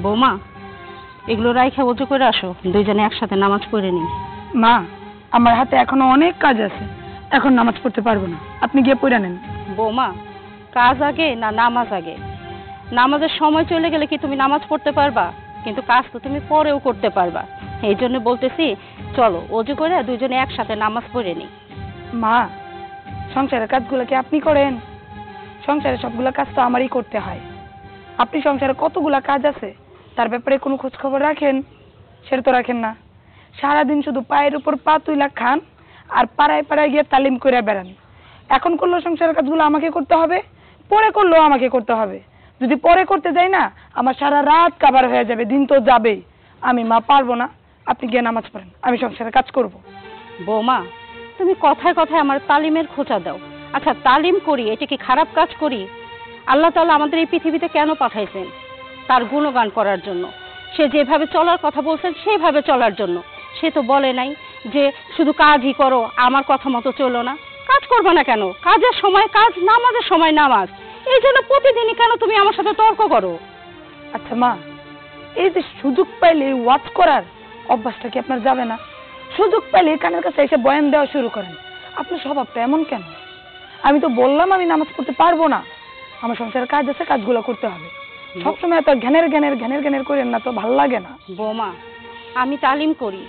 বৌমা, এগুলো রাইখা ওযু করে আসো, দুইজনে একসাথে নামাজ পড়ে নিই। মা, আমার হাতে এখনো অনেক কাজ আছে, এখন নামাজ পড়তে পারবো না, আপনি গিয়ে পড়ে নেন। বৌমা, কাজ আগে না নামাজ আগে? নামাজের সময় চলে গেলে কি তুমি নামাজ পড়তে পারবা? কিন্তু কাজ তো তুমি পরেও করতে পারবা। এই জন্য বলতেছি, চলো ওযু করে দুইজনে একসাথে নামাজ পড়ে নিই। মা, সংসারের কাজগুলো কি আপনি করেন? সংসারের সবগুলা কাজ তো আমারই করতে হয়। আপনি সংসারে কতগুলা কাজ আছে তার ব্যাপারে কোনো খোঁজ খবর রাখেন? সেটা তো রাখেন না। সারাদিন শুধু পায়ের উপর পা তুইলা খান আর পাড়ায় পাড়ায় গিয়ে তালিম করে বেড়ান। এখন করলেও সংসারের কাজগুলো আমাকে করতে হবে, পরে করলেও আমাকে করতে হবে। যদি পরে করতে যাই না, আমার সারা রাত কাবার হয়ে যাবে, দিন তো যাবেই। আমি মা পারবো না, আপনি গিয়ে নামাজ পড়েন, আমি সংসারের কাজ করব। বৌমা, তুমি কথায় কথায় আমার তালিমের খোঁচা দাও। আচ্ছা, তালিম করি, এটা কি খারাপ কাজ করি? আল্লাহ তাআলা আমাদের এই পৃথিবীতে কেন পাঠাইছেন? তার গুণগান করার জন্য। সে যেভাবে চলার কথা বলছেন সেভাবে চলার জন্য। সে তো বলে নাই যে শুধু কাজই করো, আমার কথা মতো চলো না। কাজ করবে না কেন? কাজের সময় কাজ, নামাজের সময় নামাজ। এই জন্য প্রতিদিনই কেন তুমি আমার সাথে তর্ক করো? আচ্ছা মা, এই যে সুযোগ পাইলে ওয়াচ করার অভ্যাসটা কি আপনার যাবে না? সুযোগ পাইলে কানের কাছে এসে বয়ান দেওয়া শুরু করেন। আপনার স্বভাবটা এমন কেন? আমি তো বললাম আমি নামাজ পড়তে পারবো না, আমার সংসারের কাজ আছে, কাজগুলো করতে হবে। সবসময় এত ঘ্যানের ঘ্যানের ঘ্যানের ঘ্যানের করেন না তো, ভাল লাগে না। বৌমা, আমি তালিম করি,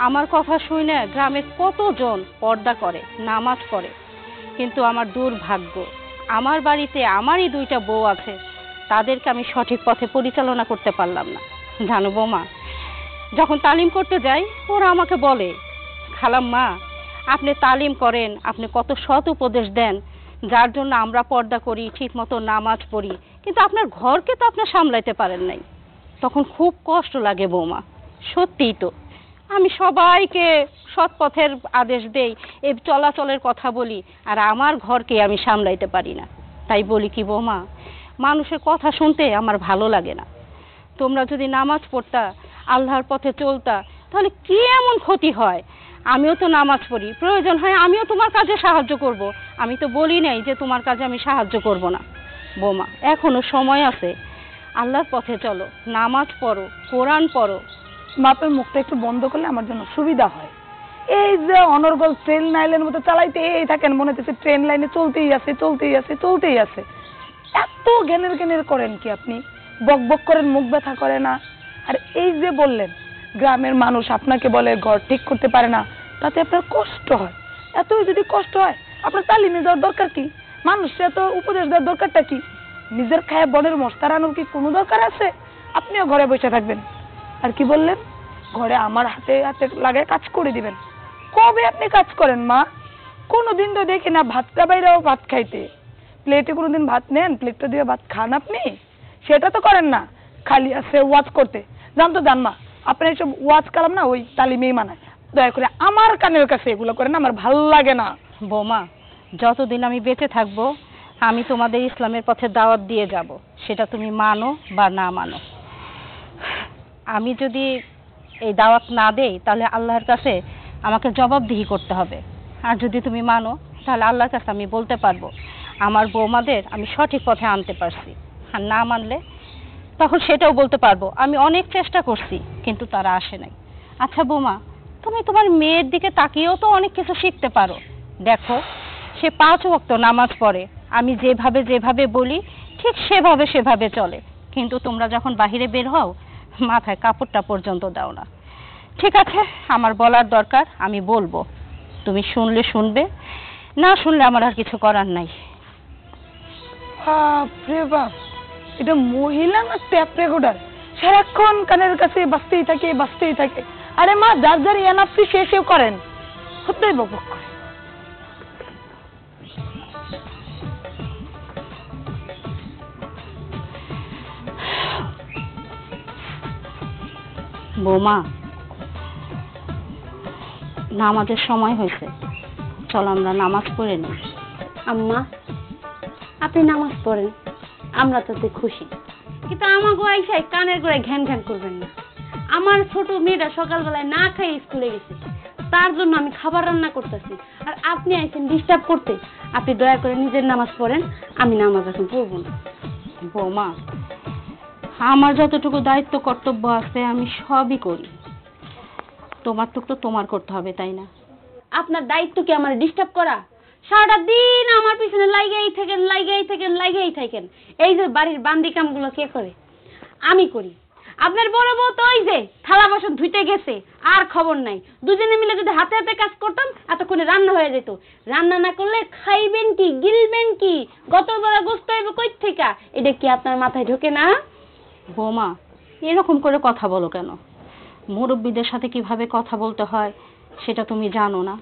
আমার কথা শুনে গ্রামের কতজন পর্দা করে, নামাজ পড়ে। কিন্তু আমার দুর্ভাগ্য, আমার বাড়িতে আমারই দুইটা বউ আছে, তাদেরকে আমি সঠিক পথে পরিচালনা করতে পারলাম না। জানো বৌমা, যখন তালিম করতে যাই ওরা আমাকে বলে, খালাম্মা আপনি তালিম করেন, আপনি কত সৎ উপদেশ দেন, যার জন্য আমরা পর্দা করি, ঠিক মতো নামাজ পড়ি, কিন্তু আপনার ঘরকে তো আপনি সামলাইতে পারেন নাই। তখন খুব কষ্ট লাগে বৌমা, সত্যিই তো। আমি সবাইকে সৎ পথের আদেশ দেই, এই চলাচলের কথা বলি, আর আমার ঘরকে আমি সামলাইতে পারি না। তাই বলি কি বৌমা, মানুষের কথা শুনতে আমার ভালো লাগে না। তোমরা যদি নামাজ পড়তা, আল্লাহর পথে চলতা, তাহলে কি এমন ক্ষতি হয়? আমিও তো নামাজ পড়ি, প্রয়োজন হয় আমিও তোমার কাজে সাহায্য করব। আমি তো বলি নাই যে তোমার কাজে আমি সাহায্য করব না। বৌমা, এখনো সময় আছে, আল্লাহর পথে চলো, নামাজ পড়ো, কোরআন পড়ো। মাপের মুখটা একটু বন্ধ করলে আমার জন্য সুবিধা হয়। এই যে অনর্গল ট্রেন লাইনের মতো চালাইতে এই থাকেন, মনে হচ্ছে ট্রেন লাইনে চলতেই আছে চলতেই আছে চলতেই আছে। এত জ্ঞানের জ্ঞানের করেন কি আপনি? বক বক করেন, মুখ ব্যথা করে না? আর এই যে বললেন গ্রামের মানুষ আপনাকে বলে ঘর ঠিক করতে পারে না, তাতে আপনার কষ্ট হয়। এতই যদি কষ্ট হয়, আপনার তালিমে যাওয়ার দরকার কি? মানুষকে এত উপদেশ দেওয়ার দরকারটা কি? নিজের খায় বনের মশ তাড়ানোর কি কোনো দরকার আছে? আপনিও ঘরে বসে থাকবেন। আর কি বললেন, ঘরে আমার হাতে হাতে লাগায় কাজ করে দিবেন। কবে আপনি কাজ করেন মা? কোনোদিন তো দেখি না ভাতটা বাইরেও ভাত খাইতে। প্লেটে কোনোদিন ভাত নেন, প্লেটটা দিয়ে ভাত খান আপনি? সেটা তো করেন না, খালি আছে ওয়াজ করতে। জানতো জান মা, আপনি এইসব ওয়াজ কালাম না ওই তালিমেই মানায়। দয়া করে আমার কানের কাছে এগুলো করেন, আমার ভাল লাগে না। বৌমা, যতদিন আমি বেঁচে থাকবো আমি তোমাদের ইসলামের পথে দাওয়াত দিয়ে যাব, সেটা তুমি মানো বা না মানো। আমি যদি এই দাওয়াত না দেই তাহলে আল্লাহর কাছে আমাকে জবাবদিহি করতে হবে। আর যদি তুমি মানো তাহলে আল্লাহর কাছে আমি বলতে পারবো আমার বৌমাদের আমি সঠিক পথে আনতে পারছি। আর না মানলে তখন সেটাও বলতে পারবো আমি অনেক চেষ্টা করছি কিন্তু তারা আসে নাই। আচ্ছা বৌমা, তুমি তোমার মেয়ের দিকে তাকিয়েও তো অনেক কিছু শিখতে পারো। দেখো, সে 5 ওয়াক্ত নামাজ পড়ে, আমি যেভাবে যেভাবে বলি ঠিক সেভাবে সেভাবে চলে, কিন্তু তোমরা যখন বাহিরে বের হও মাথায় কাপড়টা পর্যন্ত দাও না। ঠিক আছে, আমার বলার দরকার, আমি বলবো, তুমি শুনলে শুনবে, না শুনলে আমার আর কিছু করার নাই। বাপরে বাপ, এটা মহিলা না ট্যাপ রেকর্ডার? সারাক্ষণ কানের কাছে বাজতেই থাকে বাজতেই থাকে। আরে মা, যার যার এনাফসি শেষেও করেন, হতেই বক বক করে। বৌমা, নামাজের সময় হয়েছে, চলো আমরা নামাজ পড়ে নিই। আম্মা, আপনি নামাজ পড়েন, আমরা তাতে খুশি, কিন্তু আমাকে আইসাই কানের গোড়ায় ঘ্যান ঘ্যান করবেন না। আমার ছোট মেয়েটা সকালবেলায় না খেয়ে স্কুলে গেছে, তার জন্য আমি খাবার রান্না করতেছি, আর আপনি আইছেন ডিস্টার্ব করতে। আপনি দয়া করে নিজের নামাজ পড়েন, আমি নামাজ এখন পড়বো না। বৌমা, আমার যতটুকু দায়িত্ব কর্তব্য আছে আমি সবই করি, তোমারটুকু তো তোমার করতে হবে, তাই না? আপনার দায়িত্ব কি আমার ডিস্টার্ব করা? সারাটা দিন আমার পিছনে লাইগেই থাকেন। এই যে বাড়ির বান্দি কামগুলো কে করে? আমি করি। আপনার বড় বউ তো ওই যে থালা বাসন ধুইতে গেছে, আর খবর নাই। দুজনে মিলে যদি হাতে হাতে কাজ করতাম এতক্ষণে রান্না হয়ে যেত। রান্না না করলে খাইবেন কি, গিলবেন কি, গত বেলা গোস্ত হইবে কই থেকে? এটা কি আপনার মাথায় ঢোকে না? বৌমা, এরকম করে কথা বলো কেন? মুরব্বীদের সাথে কিভাবে কথা বলতে হয় সেটা তুমি জানো না?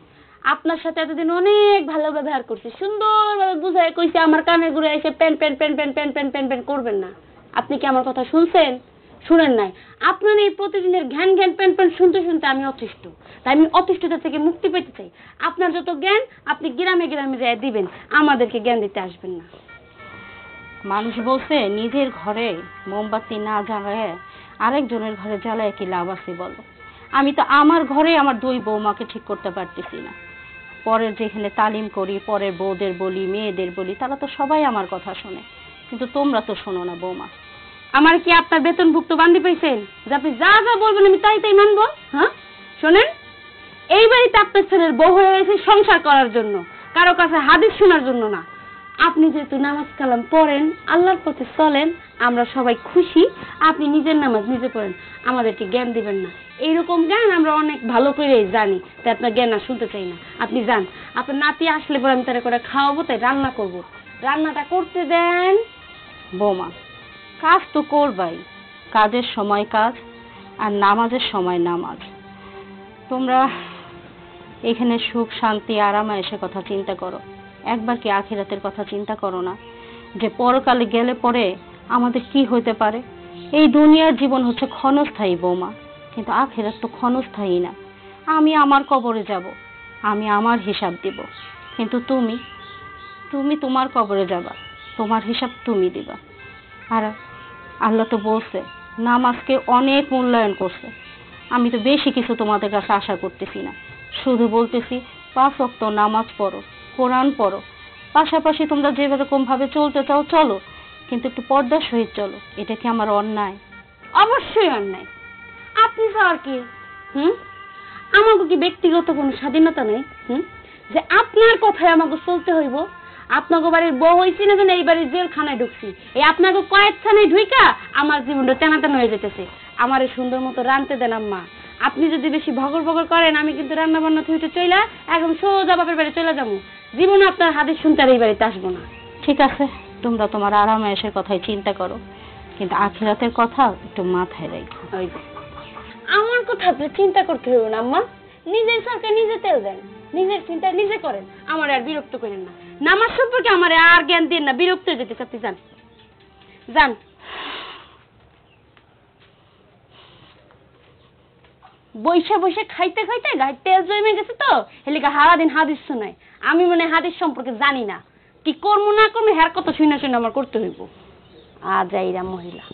আপনার সাথে এতদিন অনেক ভালো ব্যবহার করছি, সুন্দরভাবে বুঝায় কইছি, আমার কানে ঘুরে এসে pan pan pan pan pan pan pan pan করবেন না। আপনি কি আমার কথা শুনছেন? শুনেন নাই। আপনার এই প্রতিদিনের ঘ্যান ঘ্যান প্যান প্যান শুনতে শুনতে আমি অতিষ্ঠ। তাই আমি অতিষ্ঠতা থেকে মুক্তি পেতে চাই। আপনার যত জ্ঞান আপনি গ্রামে গ্রামে যায় দিবেন, আমাদেরকে জ্ঞান দিতে আসবেন না। মানুষ বলছে নিজের ঘরে মোমবাতি না জ্বালায় আরেকজনের ঘরে জ্বালায় কি লাভ আছে বলো? আমি তো আমার ঘরে আমার দুই বৌমাকে ঠিক করতে পারতেছি না। পরের যেখানে তালিম করি, পরের বউদের বলি, মেয়েদের বলি, তারা তো সবাই আমার কথা শোনে, কিন্তু তোমরা তো শোনো না বৌমা। আমার কি আপনার বেতনভুক্ত বান্দি পাইছেন যে আপনি যা যা বলবেন আমি তাই তাই মানবো? হ্যাঁ, শোনেন, এই বাড়িতে আপনার ছেলের বউ হয়ে গেছে সংসার করার জন্য, কারো কাছে হাদিস শোনার জন্য না। আপনি যেহেতু নামাজ কালাম পড়েন, আল্লাহর পথে চলেন, আমরা সবাই খুশি। আপনি নিজের নামাজ নিজে পড়েন, আমাদেরকে জ্ঞান দিবেন না। এইরকম জ্ঞান আমরা অনেক ভালো করে জানি, তাই আপনার জ্ঞান আর শুনতে চাই না। আপনি যান, আপনার নাতি আসলে পরে আমি তারা করে খাওয়াবো, তাই রান্না করব। রান্নাটা করতে দেন। বৌমা, কাজ তো করবাই, কাজের সময় কাজ আর নামাজের সময় নামাজ। তোমরা এখানে সুখ শান্তি আরামে এসে কথা চিন্তা করো, একবার কি আখিরাতের কথা চিন্তা করো না? যে পরকালে গেলে পরে আমাদের কি হইতে পারে? এই দুনিয়ার জীবন হচ্ছে ক্ষণস্থায়ী বৌমা, কিন্তু আখিরাত তো ক্ষণস্থায়ী না। আমি আমার কবরে যাব, আমি আমার হিসাব দিব, কিন্তু তুমি তোমার কবরে যাবা, তোমার হিসাব তুমি দিবা। আর আল্লাহ তো বলছে নামাজকে অনেক মূল্যায়ন করছে। আমি তো বেশি কিছু তোমাদের কাছে আশা করতেছি না, শুধু বলতেছি 5 ওয়াক্ত নামাজ পড়ো, কোরআন পড়ো, পাশাপাশি তোমরা যেরকম ভাবে চলতে চাও চলো, কিন্তু একটু পর্দার সহিত চলো। এটা কি আমার অন্যায়? অবশ্যই অন্যায়। আপনি তো আর কি আমাকে কি ব্যক্তিগত কোনো স্বাধীনতা নেই যে আপনার কথায় আমাকে চলতে হইব? আপনাকে বাড়ির বউ হয়েছি না যেন এই বাড়ির জেলখানায় ঢুকছি। এই আপনাকে কয়েকখানায় ঢুইকা আমার জীবনটা টানাটানা হয়ে যেতেছে। আমারে সুন্দর মতো রানতে দেন আম্মা। আপনি যদি বেশি ভগর ভগর করেন আমি কিন্তু রান্না বান্না থুইতে চইলা একদম সোজা বাপের বাড়ি চলে যাবো। জীবনে আপনার হাদিস শুনতে আর এই বাড়িতে আসবো না। ঠিক আছে, তোমরা তোমার আরামে এসে কথাই চিন্তা করো, কিন্তু আখিরাতের কথা একটু মাথায় রেখো। আমার কথা আপনি চিন্তা করতে হইব না আম্মা। নিজের সরকার নিজে তেল দেন, নিজের চিন্তা নিজে করেন, আমার আর বিরক্ত করেন না। নামাজ সম্পর্কে আমার আর জ্ঞান দেন না, বিরক্ত হয়ে যেতে চাচ্ছি। যান যান। বৈশা বৈশা খাইতে খাইতে গায়ে তেল জমে গেছে তো হেলিকা সারাদিন হাদিস শোনায়। আমি মনে হাদিস সম্পর্কে জানি না, কি করবো না করবো হ্যার কথা শুনে শুনে আমার করতে হইব। আজাইরা মহিলা।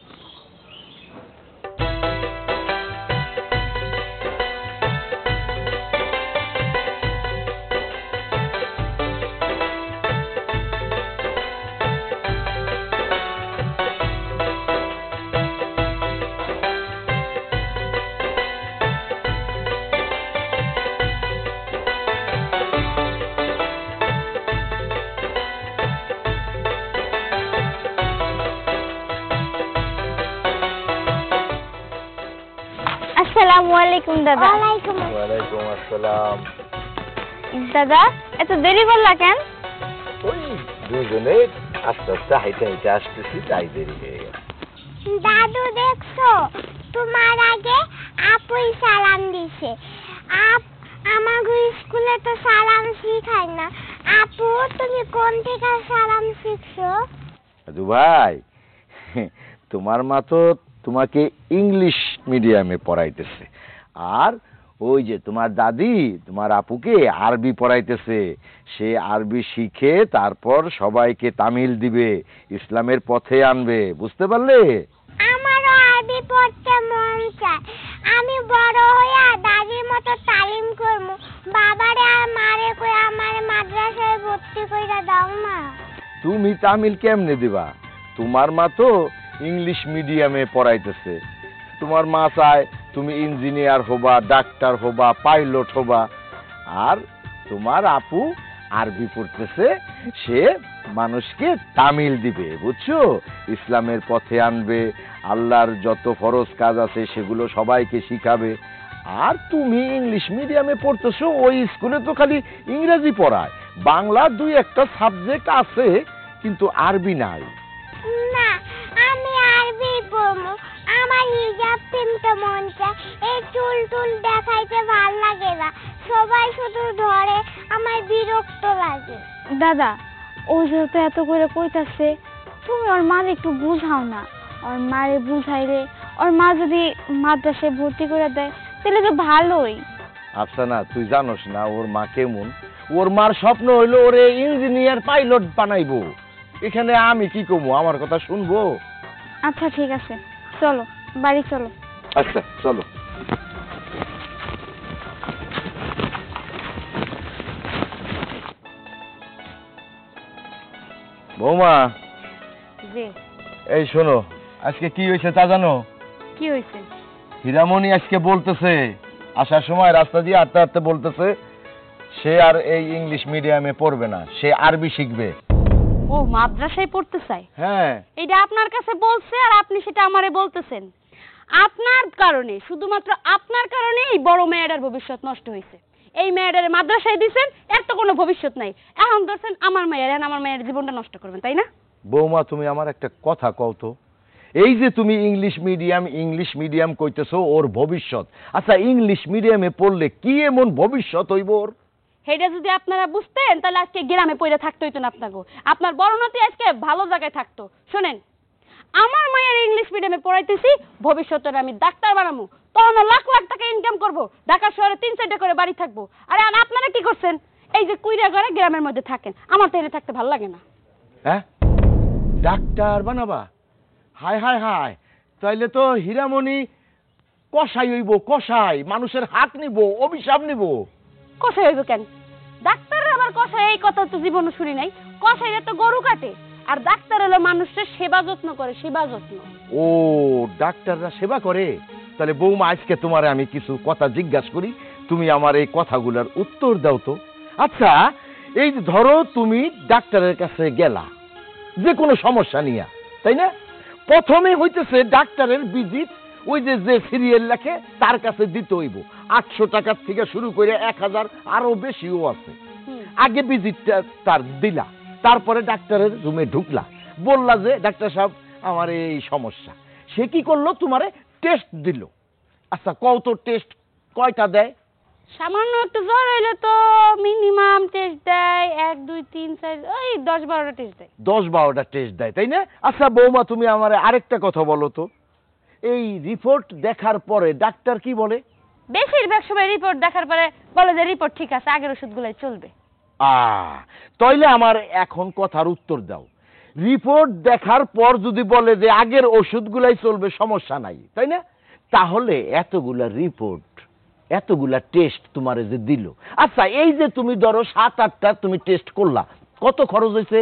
আসসালামু আলাইকুম দাদা। ওয়ালাইকুম আসসালাম। দাদা এত দেরি করলা কেন? ওই দুজনে আস্তে আস্তে হাইটে হাইটে আসতেছি, তাই দেরি হয়ে গেল। দাদু দেখছো তোমার আগে আপুই সালাম দিছে। আমাগো স্কুলে তো সালাম শিখায় না। আপু তুমি কোন থেকে সালাম শিখছো? দাদু ভাই, তোমার মা তো তোমাকে ইংলিশ মিডিয়ামে পড়াইতেছে, আর ওই যে তোমার দাদি তোমার আপুকে আরবি পড়াইতেছে। সে আরবি শিখে তারপর সবাইকে তামিল দিবে, ইসলামের পথে আনবে, বুঝতে পারলে? আমারও আরবি পড়তে মন চায়। আমি বড় হইয়া দাদির মতো তালিম করব। বাবারে আর মারে কই আমারে মাদ্রাসায় ভর্তি কইরা দাও না। তুমি তামিল কেমনে দিবা? তোমার মা তো ইংলিশ মিডিয়ামে পড়াইতেছে। তোমার মা চায় তুমি ইঞ্জিনিয়ার হবা, ডাক্তার হবা, পাইলট হবা। আর তোমার আপু আরবি পড়তেছে, সে মানুষকে তামিল দিবে, বুঝছো? ইসলামের পথে আনবে, আল্লাহর যত ফরজ কাজ আছে সেগুলো সবাইকে শিখাবে। আর তুমি ইংলিশ মিডিয়ামে পড়তেছো, ওই স্কুলে তো খালি ইংরেজি পড়ায়, বাংলা 2-1টা সাবজেক্ট আছে, কিন্তু আরবি নাই। না, আমি আরবি পড়বো। আমার হিজাব পিনতে মন চায়। এই চুল টুল দেখাইতে ভাল লাগে না, সবাই শুধু ধরে, আমার বিরক্ত লাগে। দাদা, ও যেহেতু এত করে কইতাছে, তুমি ওর মারে একটু বুঝাও না। ওর মারে বুঝাইলে ওর মা যদি মাদ্রাসায় ভর্তি করে দেয় তাহলে তো ভালোই। আফসানা, তুই জানোস না ওর মা কেমন? ওর মার স্বপ্ন হইলো ওরে ইঞ্জিনিয়ার পাইলট বানাইবো। এখানে আমি কি কমু? আমার কথা শুনবো? আচ্ছা ঠিক আছে, চলো বাড়ি চলো। আচ্ছা চলো। বৌমা, জি। এই শোনো, আজকে কি হয়েছে তা জানো? কি হয়েছে? হীরামণি আজকে বলতেছে, আসার সময় রাস্তা দিয়ে হাঁটতে হাঁটতে বলতেছে সে আর এই ইংলিশ মিডিয়ামে পড়বে না, সে আরবি শিখবে। ও মাদ্রাসায় পড়তে চায়? হ্যাঁ। এটা আপনার কাছে বলছে আর আপনি সেটা আমারে বলতেছেন। আপনার কারণে, শুধুমাত্র আপনার কারণে এই বড় মেয়েটার ভবিষ্যৎ নষ্ট হয়েছে। এই মেয়েটারে মাদ্রাসায় দিছেন, এর তো কোনো ভবিষ্যৎ নাই। এখন ধরছেন আমার মেয়ের জীবনটা নষ্ট করবেন, তাই না? বৌমা, তুমি আমার একটা কথা কও তো, এই যে তুমি ইংলিশ মিডিয়াম কইতেছো ওর ভবিষ্যৎ, আচ্ছা ইংলিশ মিডিয়ামে পড়লে কি এমন ভবিষ্যৎ হইব ওর? সেটা যদি আপনারা বুঝতেন তাহলে আজকে গ্রামে পড়ে থাকতে হইতো না আপনাকে। আপনার বড়নতি আজকে ভালো জায়গায় থাকতো। শোনেন, আমার মায়ের ইংলিশ মিডিয়ামে পড়াইতেছি, ভবিষ্যতে আমি ডাক্তার বানাবো, তখন লাখ লাখ টাকা ইনকাম করবো, ঢাকা শহরে 3-4টা করে বাড়ি থাকবো। আরে আর আপনারা কি করছেন? এই যে কুইরা ঘরে গ্রামের মধ্যে থাকেন, আমার তো এনে থাকতে ভালো লাগে না। হ্যাঁ, ডাক্তার বানাবা? হায় হায় হায়, তাইলে তো হীরামণি কসাই হইব, কসাই, মানুষের হাত নিব, অভিশাপ নিব। কষাই হইব কেন? ডাক্তারের আবার কষাই, এই কথা তো জীবনে শুনি নাই। কষাইরা তো গরু কাটে, আর ডাক্তার হলো মানুষের সেবা যত্ন করে, সেবা যত্ন। ও, ডাক্তাররা সেবা করে? তাহলে বৌমা, আজকে তোমারে আমি কিছু কথা জিজ্ঞাসা করি, তুমি আমার এই কথাগুলোর উত্তর দাও তো। আচ্ছা, এই যে ধরো তুমি ডাক্তারের কাছে গেলা যে কোনো সমস্যা নিয়ে, তাই না? প্রথমে হইতেছে ডাক্তারের ভিজিট, ওই যে যে সিরিয়াল লেখে তার কাছে দিতে হইব। 800 টাকার থেকে শুরু করে 1000, আরো বেশিও আছে। আগে ভিজিটটা তার দিলা, তারপরে ডাক্তারের রুমে ঢুকলা, বললা যে ডাক্তার সাহেব আমার এই সমস্যা। সে কি করলো? তোমারে টেস্ট দিল। আচ্ছা কত টেস্ট কয়টা দেয়? সামান্য একটু জ্বর হইলে তো মিনিমাম টেস্ট দেয় 1, 2, 3, 4, ওই 10-12টা টেস্ট দেয়। 10-12টা টেস্ট দেয়, তাই না? আচ্ছা বৌমা, তুমি আমার আরেকটা কথা বলো তো, এই রিপোর্ট দেখার পরে ডাক্তার কি বলে? বেশিরভাগ সময় রিপোর্ট দেখার পরে বলে যে রিপোর্ট ঠিক আছে, আগের ওষুধগুলাই চলবে। তাইলে আমার এখন কথার উত্তর দাও। রিপোর্ট দেখার পর যদি বলে যে আগের ওষুধগুলাই চলবে, সমস্যা নাই, তাই না? তাহলে এতগুলা রিপোর্ট, এতগুলা টেস্ট তোমারে যে দিল, আচ্ছা এই যে তুমি ধরো 7-8টা তুমি টেস্ট করলা, কত খরচ হয়েছে?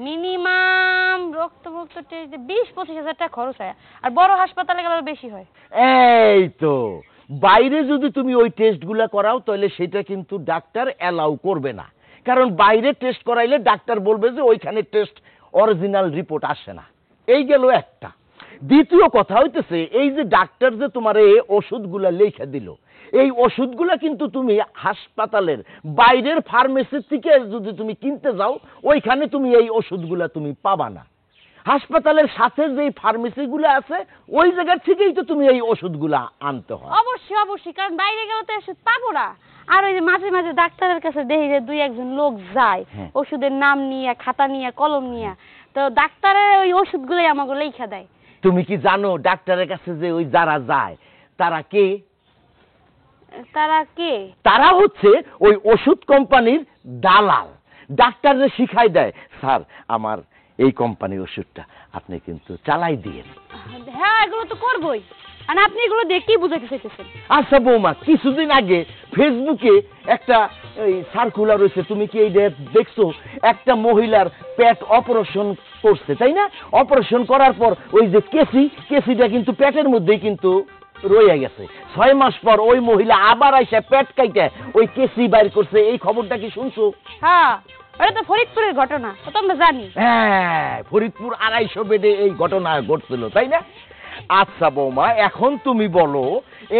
মিনিমাম রক্ত টেস্ট 20-25 হাজার টাকা খরচ হয়, আর বড় হাসপাতালে গেলে বেশি হয়। এই তো, বাইরে যদি তুমি ওই টেস্টগুলা করাও তাহলে সেটা কিন্তু ডাক্তার অ্যালাউ করবে না, কারণ বাইরে টেস্ট করাইলে ডাক্তার বলবে যে ওইখানে টেস্ট অরিজিনাল রিপোর্ট আসে না। এই গেল একটা। দ্বিতীয় কথা হইতেছে, এই যে ডাক্তার যে তোমার এই ওষুধগুলা লেখা দিল, এই ওষুধগুলা কিন্তু তুমি হাসপাতালের বাইরের ফার্মেসি থেকে যদি তুমি কিনতে যাও, ওইখানে তুমি এই ওষুধগুলা তুমি পাবা না। হাসপাতালের সাথে যে ফার্মেসিগুলো আছে ওই জায়গা থেকেই তো তুমি এই ওষুধগুলা আনতে হয়। অবশ্যই, কারণ বাইরে গেলে তো ওষুধ পাবো না। আর ওই যে মাঝে মাঝে ডাক্তারের কাছে দেখি যে 2-1 লোক যায় ওষুধের নাম নিয়ে, খাতা নিয়ে, কলম নিয়ে, তো ডাক্তারের ওই ওষুধগুলোই আমাকে লেখা দেয়। তুমি কি জানো ডাক্তারের কাছে যে ওই যারা যায় তারা কে? তারা হচ্ছে ওই ওষুধ কোম্পানির দালাল। ডাক্তারদের শিখাই দেয়, স্যার আমার এই কোম্পানির ওষুধটা আপনি কিন্তু চালাই দিয়েন। হ্যাঁ, এগুলো তো করবোই। আর আপনি এগুলো দেখেই বুঝাতে চাইতেছেন? আচ্ছা বৌমা, কিছুদিন আগে ফেসবুকে একটা এই সার্কুলার হয়েছে, তুমি কি এই দেখছো? একটা মহিলার পেট অপারেশন করছে, তাই না? অপারেশন করার পর ওই যে কেসিটা কিন্তু পেটের মধ্যেই কিন্তু রয়ে গেছে। 6 মাস পর ওই মহিলা আবার আইসা পেট কাইটা ওই কেসি বাইর করছে। এই খবরটা কি শুনছো? হ্যাঁ, এটা তো ফরিদপুরের ঘটনা, তো আমরা জানি। হ্যাঁ, ফরিদপুর 250 বেডে এই ঘটনা ঘটছিল, তাই না? আচ্ছা বৌমা, এখন তুমি বলো,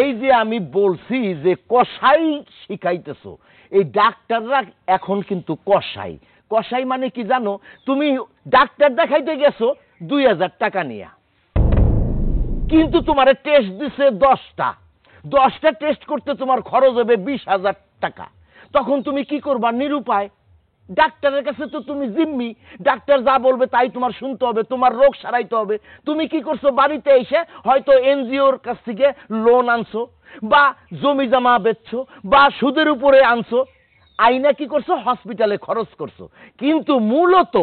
এই যে আমি বলছি যে কসাই শিখাইতেছো, এই ডাক্তাররা এখন কিন্তু কসাই। কসাই মানে কি জানো? তুমি ডাক্তার দেখাইতে গেছো 2000 টাকা নিয়া, কিন্তু তোমার টেস্ট দিছে 10টা টেস্ট করতে তোমার খরচ হবে 20,000 টাকা। তখন তুমি কি করবা? নিরুপায়। ডাক্তারের কাছে তো তুমি জিম্মি, ডাক্তার যা বলবে তাই তোমার শুনতে হবে, তোমার রোগ সারাইতে হবে। তুমি কি করছো? বাড়িতে এসে হয়তো এনজিওর কাছ থেকে লোন আনছো, বা জমি জমা বেচছো, বা সুদের উপরে আনছো, আইনা কি করছো? হসপিটালে খরচ করছো। কিন্তু মূলত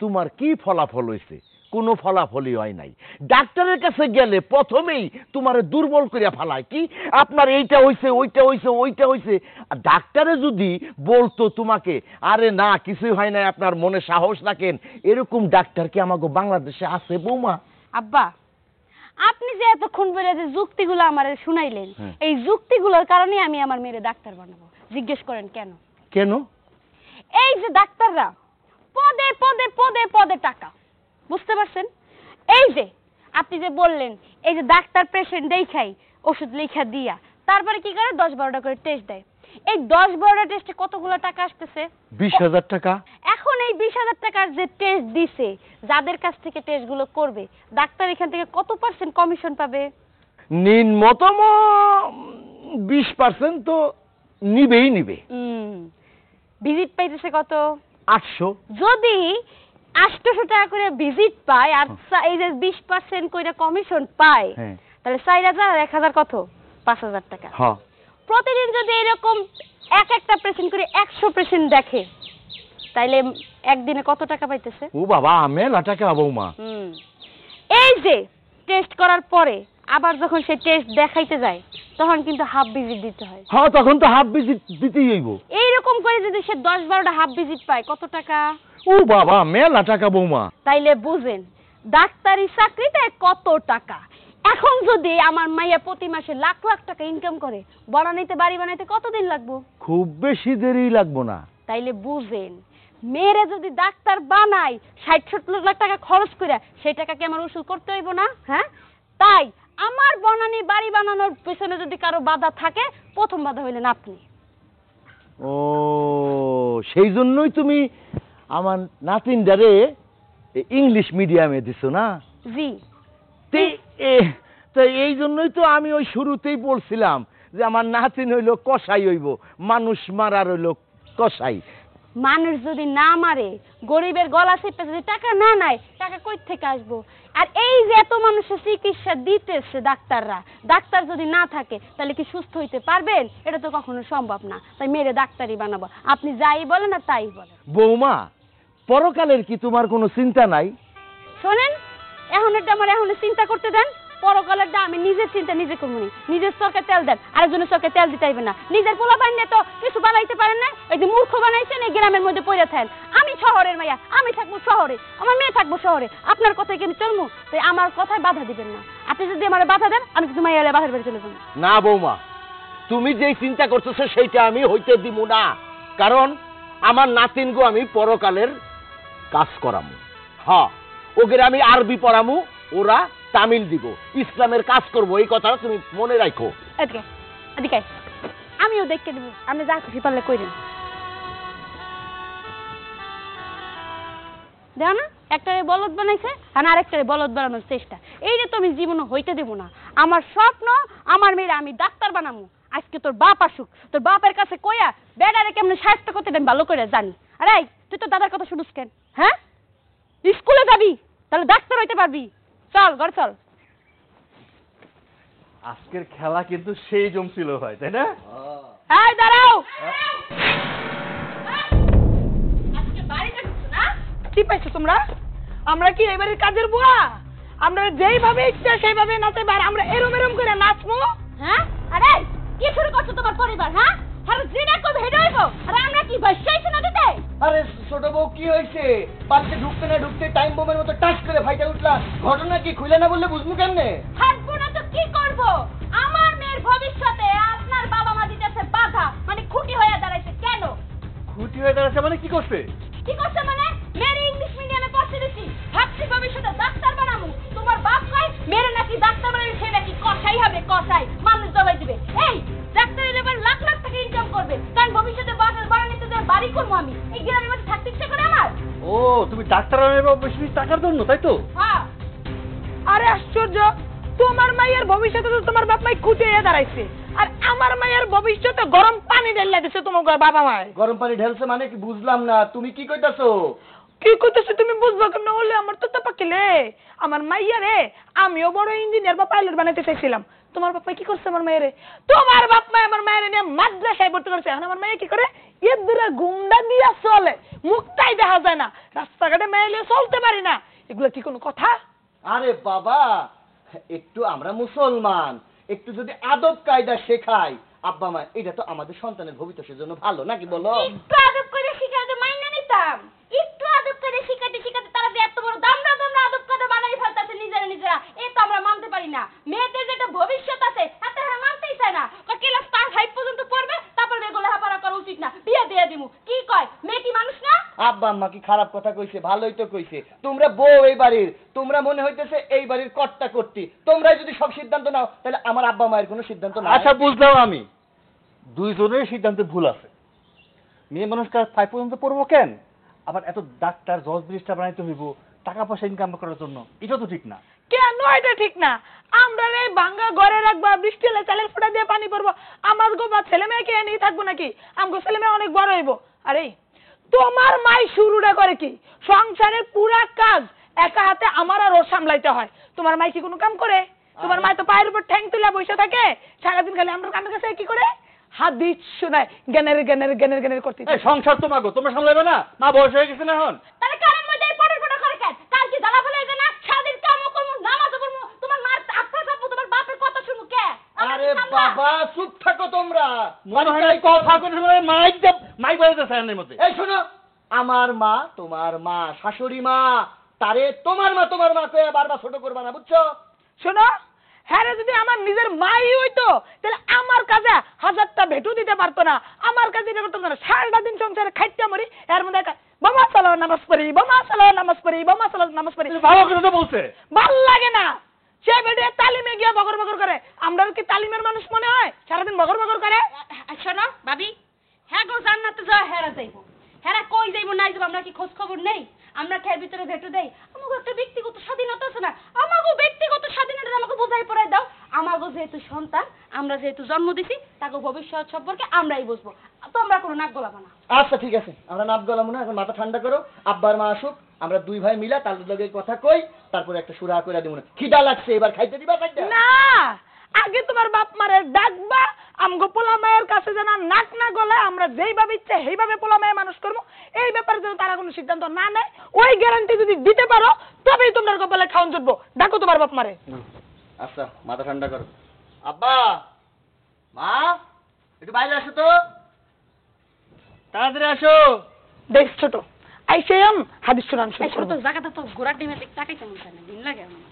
তোমার কি ফলাফল হয়েছে? কোনো ফলাফলই হয় নাই। ডাক্তারের কাছে গেলে প্রথমেই তোমার দুর্বল করে ফেলায়, কি আপনার এইটা হইছে, ওইটা হইছে। আর ডাক্তারে যদি বলতো তোমাকে, আরে না কিছুই হয় নাই, আপনার মনে সাহস রাখেন, এরকম ডাক্তার কি আমাকে বাংলাদেশে আছে বৌমা? আব্বা, আপনি যে এতক্ষণ বলে যে যুক্তিগুলো আমারে শুনাইলেন, এই যুক্তিগুলোর কারণে আমি আমার মেয়েরে ডাক্তার বানাবো। জিজ্ঞেস করেন কেন? কেন? এই যে ডাক্তাররা পদে পদে পদে পদে টাকা, বুঝতে পারছেন? এই যে আপনি যে বললেন, এই যে ডাক্তার পেশেন্ট দেখাই ওষুধ লেখা দিয়া তারপরে কি করে 10-12টা করে টেস্ট দেয়। এই 10-12টা টেস্টে কতগুলো টাকা আসতেছে? 20,000 টাকা। এখন এই 20,000 টাকার যে টেস্ট দিছে, যাদের কাছ থেকে টেস্টগুলো করবে, ডাক্তার এখান থেকে কত % কমিশন পাবে? নিম্নতম 20% তো নিবে। ভিজিট পাইতেছে কত? 800। যদি 800 টাকা করে ভিজিট পায় আর এই যে 20% করে কমিশন পায়, তাহলে 4,000 আর 1,000 কত? 5,000 টাকা। হ্যাঁ, প্রতিদিন যদি এরকম একটা পেশেন্ট করে 100 পেশেন্ট দেখে, তাইলে একদিনে কত টাকা পাইতেছে? ও বাবা, মেলা টাকা বৌমা। এই যে টেস্ট করার পরে আবার যখন সে টেস্ট দেখাইতে যায়, তখন কিন্তু হাফ ভিজিট দিতে হয়। হ্যাঁ, তখন তো হাফ ভিজিট দিতেই হইব। এইরকম করে যদি সে 10-12টা হাফ ভিজিট পায়, কত টাকা? ও বাবা, মেলা টাকা বৌমা। তাইলে বুঝেন ডাক্তারি চাকরিতে কত টাকা। এখন যদি আমার মাইয়া প্রতি মাসে লাখ লাখ টাকা ইনকাম করে, বাড়ি বানাইতে কতদিন লাগবে? খুব বেশি দেরি লাগবো না। তাইলে বুঝেন, মেয়েরা যদি ডাক্তার বানাই 60-70 লাখ টাকা খরচ করে, সেই টাকা কি আমার উসুল করতে হইব না? হ্যাঁ, তাই আমার বনানী বাড়ি বানানোর পেছনে যদি কারো বাধা থাকে, প্রথম বাধা হইলেন আপনি। ও, সেই জন্যই তুমি আমার নাতিনটারে ইংলিশ মিডিয়ামে দিছো না? জি। তো এই জন্যই তো আমি ওই শুরুতেই বলছিলাম যে আমার নাতিন হইলো কসাই, হইব মানুষ মারার হইলো কসাই। মানুষ যদি না মারে, গরিবের গলা চেপে যদি টাকা না নেয়, টাকা কই থেকে আসবো? আর এই যে এত মানুষের চিকিৎসা দিতেছে ডাক্তাররা, ডাক্তার যদি না থাকে তাহলে কি সুস্থ হইতে পারবেন? এটা তো কখনো সম্ভব না। তাই মেরে ডাক্তারই বানাবো। আপনি যাই বলেন আর তাই বলেন। বৌমা, পরকালের কি তোমার কোনো চিন্তা নাই? শোনেন, এখন আমার চিন্তা করতে দেন। পরকালেরটা আমি নিজের চিন্তা নিজে করবো। নিজের চরকে তেল দেন, আরেকজনের চরকে তেল দিতে হইবে না। নিজের পোলা বানিয়ে তো কিছু বানাইতে পারেন না, এই যে মূর্খ বানাইছেন এই গ্রামের মধ্যে পড়ে থাকেন। আমি শহরের মাইয়া, আমি থাকবো শহরে, আমার মেয়ে থাকবো শহরে। আপনার কথায় কি আমি চলবো? তাই আমার কথায় বাধা দিবেন না। আপনি যদি আমার বাধা দেন, আমি কিন্তু মাইয়া বাধার বাড়ি চলে যাবো। না বৌমা, তুমি যেই চিন্তা করতেছো সেইটা আমি হইতে দিব না। কারণ আমার নাতিনগো আমি পরকালের কাজ করামু। হ্যাঁ, ওকে আমি আরবি পড়ামু, ওরা তামিল দিব, ইসলামের কাজ করবো। এই কথাটা তুমি মনে রাখো। এদিকে আমিও দেখতে দেবো, আপনি যা খুশি পারলে কইরেন। দেখো না, একটারে বলদ বানাইছে আর আরেকটারে বলদ বানানোর চেষ্টা। এইটা তো আমি জীবনে হইতে দেবো না। আমার স্বপ্ন, আমার মেয়েরা আমি ডাক্তার বানাবো। আজকে তোর বাপ আসুক, তোর বাপের কাছে কইয়া বেড়ারে কেমন সাহায্য করতে দেন ভালো করে জানি। আরে তুই তো দাদার কথা শুনুস কেন? হ্যাঁ, স্কুলে যাবি, তাহলে ডাক্তার হইতে পারবি। চল ঘর চল। আজকের খেলা কিন্তু সেই জমছিল হয়, তাই না? এই দাঁড়াও, আজকে বাড়িতে ঢুকছো না? কি পাইছো তোমরা? আমরা কি এবারে কাজের বুয়া? আমরা যেইভাবে ইচ্ছা সেইভাবে নাচে, আর আমরা এরম এরম করে নাচবো? হ্যাঁ, আরে কি শুরু করছো তোমার পরিবার? হ্যাঁ, আর যেটা কই হেডে হইব আর আমরা কি বসাইছ না দিতে আরে ছোট বউ কি হয়েছে? বাড়িতে ঢুকতে না ঢুকতে টাইম বোমের মতো টাচ করে ফাইটা উঠলা, ঘটনা কি খুলে না বললে বুঝবো কেমনে? হাসবো না তো কি করব? আমার মেয়ের ভবিষ্যতে আপনার বাবা মা দিতেছে বাধা, মানে খুঁটি হয়ে দাঁড়াইছে। কেন খুঁটি হয়ে দাঁড়াচ্ছে মানে কি করছে? কি করছে মানে? মেয়ের ইংলিশ মিডিয়ামে পড়তে দিছি, ভাবছি ভবিষ্যতে ডাক্তার বানাবো। তোমার বাপ কয় মেয়ের নাকি ডাক্তার বানালে সে নাকি কসাই হবে, কসাই, মানুষ জবাই দিবে। এই ডাক্তারের এবার লাখ লাখ টাকা ইনকাম করবে, কারণ ভবিষ্যতে বাজার বাড়ানিতে যে বাড়ি করবো আমি, এই গ্রামের মধ্যে থাকতে ইচ্ছে করে আমার। ও তুমি ডাক্তার বানাবে বেশি টাকার জন্য, তাই তো? হ্যাঁ। আরে আশ্চর্য, তোমার মায়ের ভবিষ্যতে তো তোমার বাপ মাই খুঁটিয়ে দাঁড়াইছে, আর আমার মায়ের ভবিষ্যতে গরম পানি ঢেলে দিছে তোমার বাবা মায়। গরম পানি ঢেলছে মানে কি বুঝলাম না, তুমি কি কইতাছো? কি কইতেছে তুমি বুঝবা কেন? হলে আমার তো পাকিলে আমার মাইয়া রে, আমিও বড় ইঞ্জিনিয়ার বা পাইলট বানাইতে চাইছিলাম। তোমার বাপ মাই কি করছে আমার মায়েরে? তোমার বাপ মাই আমার মায়ের নিয়ে মাদ্রাসায় ভর্তি করছে। এখন আমার মায়ে কি করে? এদুরা গুন্ডা দিয়া চলে, মুখটাই দেখা যায় না, রাস্তাঘাটে মেয়ে চলতে পারি না। এগুলো কি কোনো কথা? আরে বাবা, একটু আমরা মুসলমান, একটু যদি আদব কায়দা শেখাই আব্বা মা, এটা তো আমাদের সন্তানের ভবিষ্যতের জন্য ভালো, নাকি বলো? একটু আদব করে শিখাতে মাইনা নিতাম, একটু আদব করে শিখাতে শিখাতে তারা যে এত বড় দামড়া দামড়া আদব কায়দা বানাই ফেলতেছে নিজেরা নিজেরা, এ তো আমরা মানতে পারি না। মেয়েদের যেটা ভবিষ্যৎ আছে এত হ্যাঁ মানতেই চায় না। ক্লাস 5 পর্যন্ত পড়বে, তারপর এগুলো হাপারা করা উচিত না, বিয়ে দিয়ে দিমু। কি কয় মেয়ে কি মানুষ না? আব্বা আম্মা কি খারাপ কথা কইছে? ভালোই তো কইছে। তোমরা বউ এই বাড়ির, তোমরা মনে হইতেছে এই বাড়ির কর্তা কর্তি, তোমরাই যদি সব সিদ্ধান্ত নাও তাহলে আমার আব্বা মায়ের কোনো সিদ্ধান্ত না। আচ্ছা বুঝলাম, আমি দুইজনের সিদ্ধান্তে ভুল আছে। মেয়ে মানুষ ক্লাস 5 পর্যন্ত পড়বো কেন? আবার এত ডাক্তার জজ ব্রিজটা বানাইতে হইব টাকা পয়সা ইনকাম করার জন্য, এটা তো ঠিক না। কেন এটা ঠিক না? আমরা এই ভাঙ্গা ঘরে রাখবা, বৃষ্টি হলে চালের ফোঁটা দিয়ে পানি পড়বো, আমার গো বা ছেলে মেয়েকে নিয়ে থাকবো নাকি? আমগো ছেলে মেয়ে অনেক বড় হইব। আরে তোমার মাই শুরুটা করে কি? সংসারের পুরা কাজ একা হাতে আমার আর ওর সামলাইতে হয়। তোমার মাই কি কোনো কাম করে? তোমার মাই তো পায়ের উপর ঠ্যাং তুলে বসে থাকে, সারাদিন খালি আমরা কানের কাছে কি করে হাদিস শোনায়, জ্ঞানের জ্ঞানের জ্ঞানের জ্ঞানের করতে। এই সংসার তোমাকে তোমরা সামলাবে না? মা বয়স হয়ে গেছে না এখন? তাহলে কানের মধ্যে এই পড়ে পড়ে করে কেন? কাল কি জ্বালা ফেলে যে না সারাদিন কামও করবো, নামাজও পড়বো, তোমার মার আত্মা থাকবো, তোমার বাপের কথা শুনবো কে? আরে বাবা চুপ থাকো তোমরা। মনে হয় কথা করে মাইক বাজাতে সামনের মধ্যে। এই শোনো, আমার মা তোমার মা, শাশুড়ি মা, তারে তোমার মা কয়ে বারবার ছোট করবা না, বুঝছো? শোনো, হ্যাঁ রে, যদি আমার নিজের মাই হইতো তাহলে আমার কাছে 1000টা ভেটু দিতে পারতো না, আমার কাছে এটা করতো না। সারাটা দিন সংসারে খাইতে মরি, এর মধ্যে বোমা চালাও নামাজ পড়ি, বোমা চালাও নামাজ পড়ি, বোমা চালাও নামাজ পড়ি। ভালো করে তো বলছে, ভাল লাগে না। সে বেটে তালিমে গিয়ে বগর বগর করে, আমরা কি তালিমের মানুষ মনে হয়? সারাদিন বগর বগর করে। শোনো ভাবি, হ্যাঁ গো জান্নাতে যাওয়া হেরা যাইবো, হেরা কই যাইবো নাই যাবো আমরা কি খোঁজ খবর নেই? আমরা খের ভিতরে ভেটু দেই। আমাকে একটা ব্যক্তিগত স্বাধীনতা আছে না? আমাকে ব্যক্তিগত স্বাধীনতা আমাকে বোঝাই পড়াই দাও। আমাকে যেহেতু সন্তান, আমরা যেহেতু জন্ম দিছি, তাকে ভবিষ্যৎ সম্পর্কে আমরাই বুঝবো, তোমরা কোনো নাক গলাবো না। আচ্ছা ঠিক আছে, আমরা নাপ গলাম না, এখন মাথা ঠান্ডা করো। আব্বার মা আসুক, আমরা দুই ভাই মিলা তাদের লগে কথা কই, তারপরে একটা সুরা করে দিব না। খিদা লাগছে, এবার খাইতে দিবা? খাইতে না, আগে তোমার বাপ মারে ডাকবা, আমগো পোলা মায়ের কাছে যেন নাক না গলে, আমরা যেইভাবে ইচ্ছে সেইভাবে পোলা মায়ের মানুষ করবো। এই ব্যাপারে যেন তারা কোনো সিদ্ধান্ত না নেয়, ওই গ্যারান্টি যদি দিতে পারো তবেই তোমরা কপালে খাওন জুটবো। ডাকো তোমার বাপ মারে। আচ্ছা মাথা ঠান্ডা করো। আব্বা মা একটু বাইরে আসো তো, তাড়াতাড়ি আসো। দেখ ছোট, আইসে হাদিস শুনান শুরু ছোট করবো। জায়গাটা তো ঘোরার ডিমের দিক তাকাইতে মন চায় না, দিন লাগে আমার।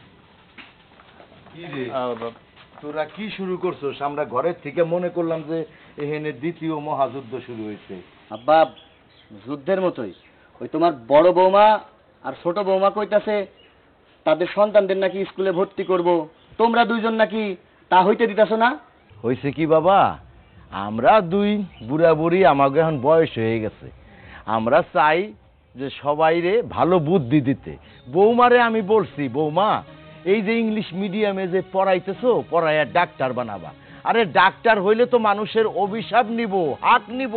কি রে, তোরা কি শুরু করছস? আমরা ঘরের থেকে মনে করলাম যে এখানে দ্বিতীয় মহাযুদ্ধ শুরু হয়েছে। আব্বা যুদ্ধের মতোই, ওই তোমার বড় বৌমা আর ছোট বৌমা কইতাছে তাদের সন্তানদের নাকি স্কুলে ভর্তি করব, তোমরা দুইজন নাকি তা হইতে দিতাছো না। হয়েছে কি বাবা, আমরা দুই বুড়া বুড়ি, আমাকে এখন বয়স হয়ে গেছে, আমরা চাই যে সবাইরে ভালো বুদ্ধি দিতে। বৌমারে আমি বলছি, বৌমা এই যে ইংলিশ মিডিয়ামে যে পড়াইতেছো, পড়াইয়া ডাক্তার বানাবা। আরে ডাক্তার হইলে তো মানুষের অভিশাপ নিব, হাত নিব,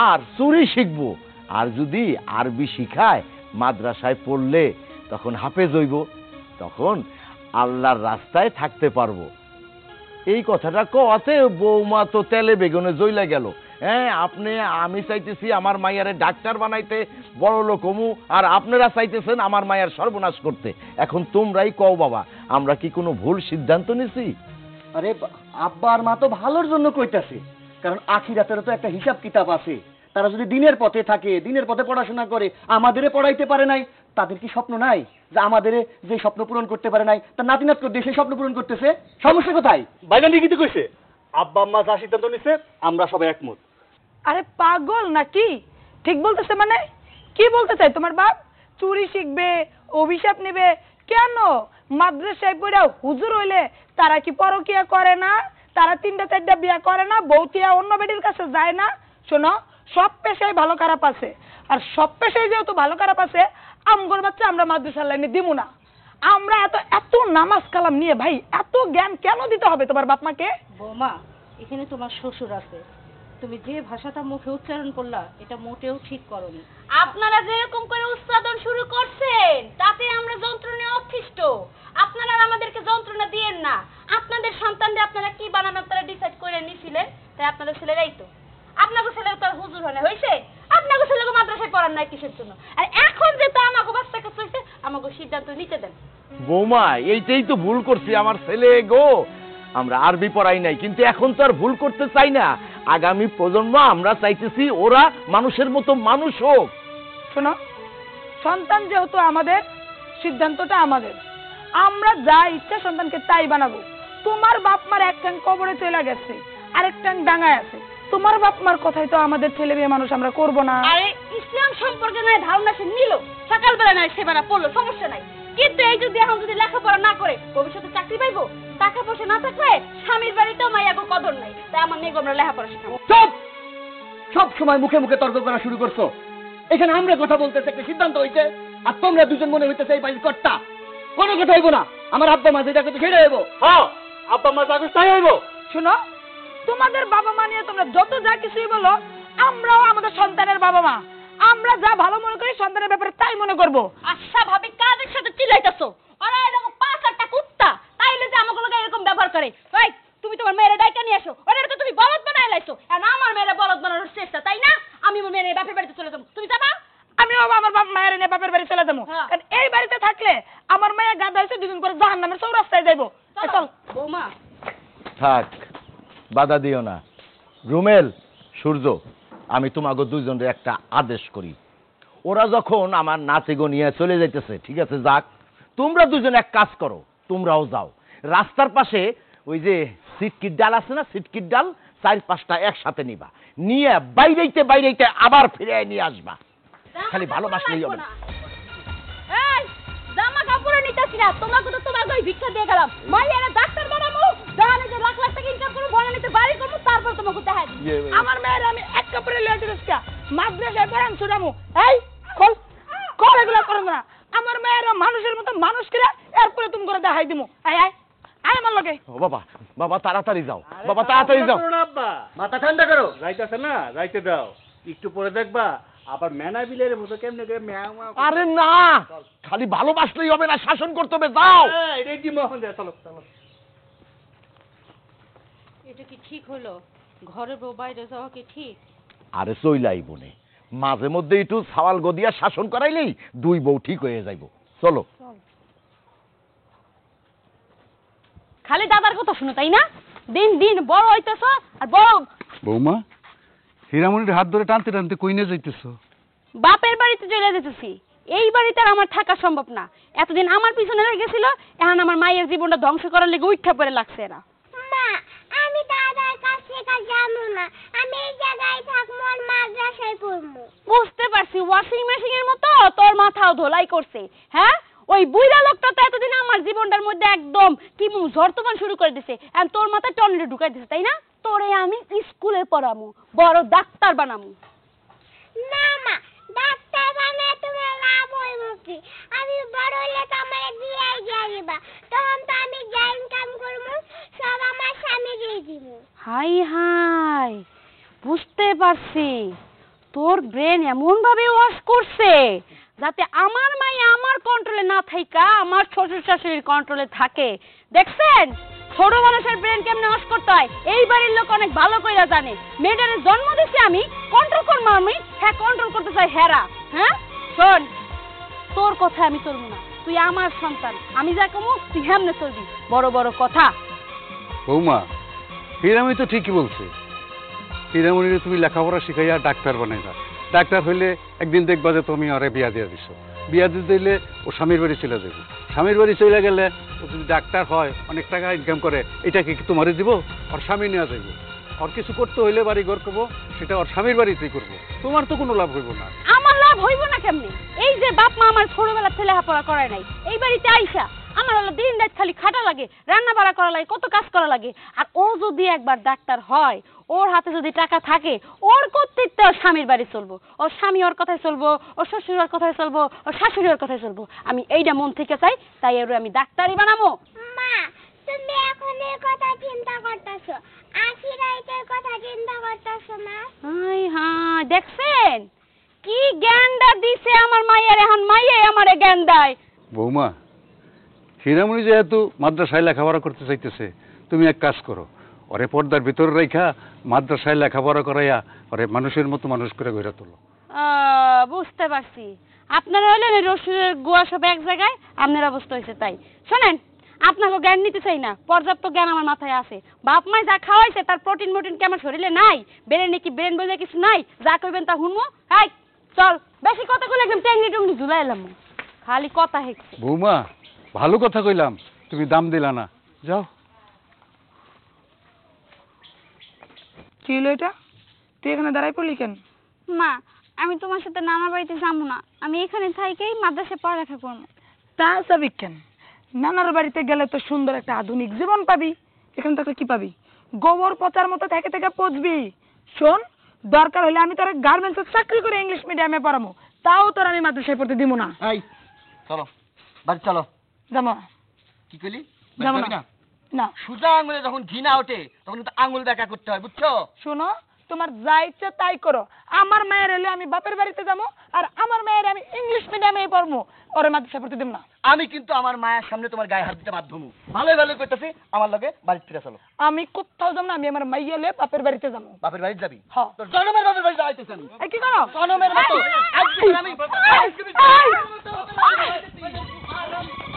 আর চুরি শিখবো। আর যদি আরবি শিখায়, মাদ্রাসায় পড়লে তখন হাফেজ হইব, তখন আল্লাহর রাস্তায় থাকতে পারবো। এই কথাটা কওয়াতে বৌমা তো তেলে বেগুনে জ্বইলা গেল। হ্যাঁ, আমি চাইতেছি আমার মাইয়ারে ডাক্তার বানাইতে, বড় লোক হমু, আর আপনারা চাইতেছেন আমার মায়ের সর্বনাশ করতে। এখন তোমরাই কও বাবা, আমরা কি কোনো ভুল সিদ্ধান্ত নিছি? আরে আব্বা আর মা তো ভালোর জন্য কইতাছে, কারণ আখিরাতেরও তো একটা হিসাব কিতাব আছে। তারা যদি দিনের পথে থাকে, দিনের পথে পড়াশোনা করে, আমাদেরে পড়াইতে পারে নাই, তাদের কি স্বপ্ন নাই যে আমাদের যে স্বপ্ন পূরণ করতে পারে নাই তার নাতি নাতকে দিয়ে সেই স্বপ্ন পূরণ করতেছে? সমস্যা কোথায়? ভাইজান ঠিকই তো কইছে, আব্বা আম্মা যা সিদ্ধান্ত নিছে আমরা সবাই একমত। আরে পাগল নাকি? ঠিক বলতেছে মানে? কি বলতে চাই তোমার বাপ? চুরি শিখবে, অভিশাপ নেবে কেন? মাদ্রাসায় পড়ে হুজুর হইলে তারা কি পরকিয়া করে না? তারা 3টা-4টা বিয়া করে না? বউটিয়া অন্য বেডির কাছে যায় না? শোনো, সব পেশায় ভালো খারাপ আছে, আর সব পেশায় যেহেতু ভালো খারাপ আছে, আমগর বাচ্চা আমরা মাদ্রাসার লাইনে দিব না। আমরা এত এত নামাজ কালাম নিয়ে ভাই এত জ্ঞান কেন দিতে হবে তোমার বাপ মাকে? বৌমা, এখানে তোমার শ্বশুর আছে, তুমি যে ভাষাটা মুখে উচ্চারণ করলা এটা মোটেও ঠিক করনি। আপনারা যেরকম করে উৎপাদন শুরু করছেন তাতে আমরা যন্ত্রণায় অতিষ্ঠ। আপনারা আমাদেরকে যন্ত্রণা দিয়েন না। আপনাদের সন্তানদের আপনারা কি বানাবেন আপনারা ডিসাইড করে নিছিলেন, তাই আপনাদের ছেলেরাই তো। আপনাদের ছেলে তো আর হুজুর হয় না, হয়েছে? আপনাদের ছেলেকে মাদ্রাসায় পড়ান নাই কিসের জন্য? আর এখন যেহেতু আমাকে বাচ্চাকে চলছে, আমাকে সিদ্ধান্ত নিতে দেন। বৌমা, এইটাই তো ভুল করছি আমার ছেলে গো। আমরা আরবি পড়াই নাই, কিন্তু এখন তো আর ভুল করতে চাই না। আগামী প্রজন্ম আমরা চাইতেছি ওরা মানুষের মতো মানুষ হোক। শোনো, সন্তান যেহেতু আমাদের, সিদ্ধান্তটা আমাদের। আমরা যা ইচ্ছা সন্তানকে তাই বানাবো। তোমার বাপ মার এক ট্যাং কবরে চলে গেছে, আরেক ট্যাং ডাঙায় আছে। তোমার বাপ মার কথাই তো আমাদের ছেলে মেয়ে মানুষ আমরা করব না। আরে ইসলাম সম্পর্কে নয় ধারণা সে নিল, সকালবেলা নয় সেবেলা পড়লো, সমস্যা নাই। কিন্তু এই যদি এখন যদি লেখাপড়া না করে ভবিষ্যতে চাকরি পাইবো? টাকা পয়সা না থাকলে স্বামীর বাড়িতেও মাইয়াগো কদর নাই। তাই আমার মেয়েকে আমরা লেখাপড়া শেখাবো। চুপ! সব সময় মুখে মুখে তর্ক করা শুরু করছো। এখানে আমরা কথা বলতেছে, একটা সিদ্ধান্ত হইছে, আর তোমরা দুজন মনে হইতেছে এই বাড়ির কর্তা। কোনো কথা হইব না। আমার আব্বা মা যেটা করতে সেটা হইব। হ্যাঁ, আব্বা আম্মা যা করছে তাই হইব। শোনো, তোমাদের বাবা মা নিয়ে তোমরা যত যা কিছুই বলো, আমরাও আমাদের সন্তানের বাবা মা। আমরা যা ভালো মনে করি সন্তানের ব্যাপারে তাই মনে করব। আচ্ছা ভাবি, কাদের সাথে চিল্লাইতেছো? ওরা এরকম 5-8টা কুত্তা, তাইলে যে আমাকে লোকে এরকম ব্যবহার করে। ভাই, তুমি তোমার মেয়ের ডাইকা নিয়ে আসো। ওরা তো তুমি বলদ বানায় লাইছো। আর আমার মেয়ের বলদ বানানোর চেষ্টা, তাই না? আমি আমার মেয়ের বাপের বাড়িতে চলে যাবো, তুমি যাবা? আমিও আমার বাপ মায়ের নিয়ে বাপের বাড়ি চলে যাবো। কারণ এই বাড়িতে থাকলে আমার মেয়ে গাদা হয়েছে, দুদিন পরে জাহান্নামের চৌরাস্তায় যাইবো। চল। বৌমা, থাক, বাধা দিও না। রুমেল, সূর্য, আমি তোমাকে দুইজনের একটা আদেশ করি। ওরা যখন আমার নাতিগো নিয়ে চলে যাইতেছে, ঠিক আছে যাক, তোমরা দুজন এক কাজ করো, তোমরাও যাও। রাস্তার পাশে ওই যে সিটকির ডাল আছে না, সিটকির ডাল 4-5টা একসাথে নিবা, নিয়ে বাইরেইতে আবার ফিরে নিয়ে আসবা। খালি ভালোবাসলেই হবে না। এই জামা কাপড় নিতেছি না, তোমাকে তো তোমাকে ওই ভিক্ষা দিয়ে গেলাম। মাইয়ারা ডাক্তার বানাবো, জানে যে লাখ লাখ টাকা ইনকাম করবো, বনানিতে বাড়ি করবো, তারপর তোমাকে দেখাই দিই। আমার মেয়ের আমি এক কাপড়ে লিয়ে দিচ্ছি, মাদ্রাসায় পড়ান ছুটামু। এই খোল, কল এগুলো করো না। আমার মেয়ের মানুষের মতো মানুষ করে এরপরে তুমি করে দেখাই দিমু। আয় আয় আয় আমার লগে। ও বাবা, বাবা তাড়াতাড়ি যাও, বাবা তাড়াতাড়ি যাও। আব্বা মাথা ঠান্ডা করো। যাইতেছে না, যাইতে দাও। একটু পরে দেখবা আবার মেনা বিলের মতো কেমনে করে ম্যাও ম্যাও। আরে না, খালি ভালোবাসলেই হবে না, শাসন করতে হবে। যাও। এটাই কি মোহন দেয়, চলো চলো। এটা কি ঠিক হলো? ঘরের বউ বাইরে যাওয়া কি ঠিক? আরে চইলাই বনে, মাঝে মধ্যে একটু সাওয়াল গদিয়া শাসন করাইলেই দুই বউ ঠিক হয়ে যাইব। চলো। খালি দাদার কথা শুনো, তাই না? দিন দিন বড় হইতেছ আর বড়। বৌমা, হীরামণির হাত ধরে টানতে টানতে কই নিয়ে যাইতেছো? বাপের বাড়িতে চলে যেতেছি। এই বাড়িতে আর আমার থাকা সম্ভব না। এতদিন আমার পিছনে লেগেছিল, এখন আমার মায়ের জীবনটা ধ্বংস করার লেগে উঠা পড়ে লাগছে এরা। মা, আমি দাদার কাছে যাবো না। আমি এই জায়গায় থাকবো আর মাদ্রাসায় পড়বো। বুঝতে পারছি, ওয়াশিং মেশিনের মতো তোর মাথাও ধোলাই করছে। হ্যাঁ, ওই বুইড়া লোকটা তো এতদিন আমার জীবনটার মধ্যে একদম কি ঝড় তুফান শুরু করে দিছে। এখন তোর মাথায় টর্নেডো ঢুকাই দিছে, তাই না? তোরে আমি স্কুলে পড়ামু, বড় ডাক্তার বানামু। না মা, ডাক্তার বানায় তোমার লাভ হইব কি? আমি বড় হইলে তো আমার বিয়াই যাইবা, তখন তো আমি যা ইনকাম করবো সব আমার স্বামী দিয়ে দিব। হাই হাই, বুঝতে পারছি তোর ব্রেন এমন ভাবে ওয়াশ করছে যাতে আমার মাইয়া আমার কন্ট্রোলে না থাইকা আমার শ্বশুর শাশুড়ির কন্ট্রোলে থাকে। দেখছেন ছোট মানুষের ব্রেন কেমনে ওয়াশ করতে হয়? এই বাড়ির লোক অনেক ভালো কইরা জানে। মেয়েটারে জন্ম দিছি আমি, কন্ট্রোল করবো আমি, হ্যাঁ কন্ট্রোল করতে চাই হেরা। হ্যাঁ শোন, তোর কথা আমি চলবো না, তুই আমার সন্তান, আমি যা কমু তুই হেমনে চলবি। বড় বড় কথা। বৌমা, হীরামণি তো ঠিকই বলছে। হীরামণিরে তুমি লেখাপড়া শিখাইয়া ডাক্তার বানাইবা। ডাক্তার হইলে একদিন দেখবা যে তুমি আরে বিয়া দিয়ে দিছো। বিয়া দিতে দিলে ও স্বামীর বাড়ি চলে যাবে। স্বামীর বাড়ি চলে গেলে ও যদি ডাক্তার হয়, অনেক টাকা ইনকাম করে, এটা কি তোমারে দিব? ওর স্বামী নেওয়া যাইব। ওর কিছু করতে হইলে বাড়ি ঘর করবো, সেটা ওর স্বামীর বাড়িতেই করবো। তোমার তো কোনো লাভ হইব না। আমার লাভ হইব না কেমনে? এই যে বাপ মা আমার ছোটবেলা থেকে লেখাপড়া করায় নাই, এই বাড়িতে আইসা আমার হলো দিন রাত খালি খাটা লাগে, রান্না বাড়া করা লাগে, কত কাজ করা লাগে। আর ও যদি একবার ডাক্তার হয়, ওর হাতে যদি টাকা থাকে, ওর কর্তৃত্বে ওর স্বামীর বাড়ি চলবো, ওর স্বামী ওর কথায় চলবো, ওর শ্বশুর ওর কথায় চলবো, ওর শাশুড়ি ওর কথায় চলবো। আমি এইটা মন থেকে চাই, তাই ওর আমি ডাক্তারই বানাবো। মা, তুমি এখন এই কথা চিন্তা করতেছো, আখিরাতের কথা চিন্তা করতেছো না? হাই হাই, দেখছেন কি জ্ঞানটা দিছে আমার মায়ের? এখন মাইয়ে আমারে জ্ঞান দেয়। বৌমা, হীরামণি যেহেতু মাদ্রাসায় লেখাপড়া করতে চাইতেছে, তুমি এক কাজ করো, ওরে পর্দার ভিতরে রেখা মাদ্রাসায় লেখাপড়া করাইয়া ওরে মানুষের মতো মানুষ করে গড়ে তোলো। বুঝতে পারছি, আপনারা হলেন রসুনের গোয়া সব এক জায়গায়, আপনার অবস্থা হয়েছে তাই। শোনেন, আপনাকে জ্ঞান নিতে চাই না, পর্যাপ্ত জ্ঞান আমার মাথায় আছে। বাপ মায় যা খাওয়াইছে তার প্রোটিন মোটিন কি আমার শরীরে নাই? ব্রেনে কি ব্রেন বলে কিছু নাই? যা কইবেন তা শুনবো। হাই চল, বেশি কথা কইলে একদম টেঙ্গি টুঙ্গি ঝুলাই এলাম, খালি কথা হেঁকছে। বৌমা, ভালো কথা কইলাম, তুমি দাম দিলা না, যাও। কি হলো এটা? তুই এখানে দাঁড়াই পড়লি কেন? মা, আমি তোমার সাথে নানার বাড়িতে যাবো না, আমি এখানে থাইকেই মাদ্রাসায় পড়ালেখা করবো। তা যাবি কেন? নানার বাড়িতে গেলে তো সুন্দর একটা আধুনিক জীবন পাবি। এখানে থাকলে কি পাবি? গোবর পচার মতো থেকে থেকে পচবি। শোন, দরকার হলে আমি তোর গার্মেন্টসে চাকরি করে ইংলিশ মিডিয়ামে পড়াবো, তাও তোর আমি মাদ্রাসায় পড়তে দিব না। এই চলো, বাড়ি চলো। যাবো কি কইলি? যাবো না। না, সোজা আঙুলে যখন ঘি না ওঠে তখন কিন্তু আঙুল দেখা করতে হয়, বুঝছো? শোনো, তোমার যা ইচ্ছে তাই করো। আমার মায়ের এলে আমি বাপের বাড়িতে যাবো, আর আমার মায়ের আমি ইংলিশ মিডিয়ামে পড়বো, ওরে মাদ্রাসায় পড়তে দিব না। আমি কিন্তু আমার মায়ের সামনে তোমার গায়ে হাত দিতে বাধ্য। ভালোই ভালো করতেছি, আমার লগে বাড়ি ফিরে চলো। আমি কোথাও যাবো না, আমি আমার মাইয়া এলে বাপের বাড়িতে যাবো। বাপের বাড়ি যাবি? হ্যাঁ। তোর জনমের বাপের বাড়ি যাইতেছেন। এই কি করো? জনমের মতো একদিন আমি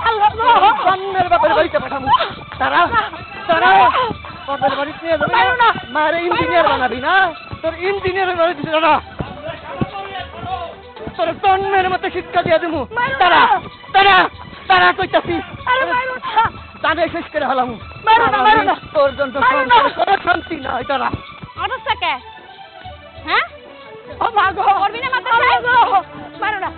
আল্লাহ, জন্মের বাপের বাড়িতে পাঠাবো। তারা তারা বাপের বাড়ি নিয়ে যাবি না, মারে ইঞ্জিনিয়ার বানাবি না? তোর ইঞ্জিনিয়ারের বাড়ি দিতে না, তোর জন্মের মতো শিক্ষা দিয়ে দেবো। তারা তারা তারা কইতাছি, তাদের শেষ করে হলাম। তোর জন্য কোনো শান্তি নাই। তারা অবস্থা কে? হ্যাঁ, ও মা গো, করবি না মাদ্রাসায়? মারো না,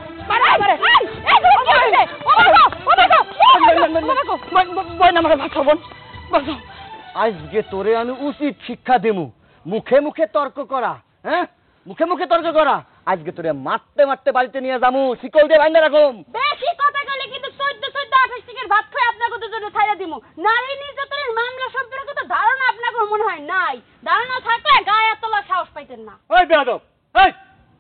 আজকে তোরে আমি উচিত শিক্ষা দেবো। মুখে মুখে তর্ক করা, হ্যাঁ মুখে মুখে তর্ক করা, আজকে তোরে মারতে মারতে বাড়িতে নিয়ে যাবো, শিকল দিয়ে বাইন্ধা রাখুম। বেশি কথা বলে কিন্তু 14-14-28 টিকের ভাত খাই আপনাকে তো জন্য ছাইড়া দিমু। নারী নির্যাতনের মামলা সম্পর্কে তো ধারণা আপনাকে মনে হয় নাই। ধারণা থাকলে গায়ে তোলা সাহস পাইতেন না। ওই বেয়াদব, এই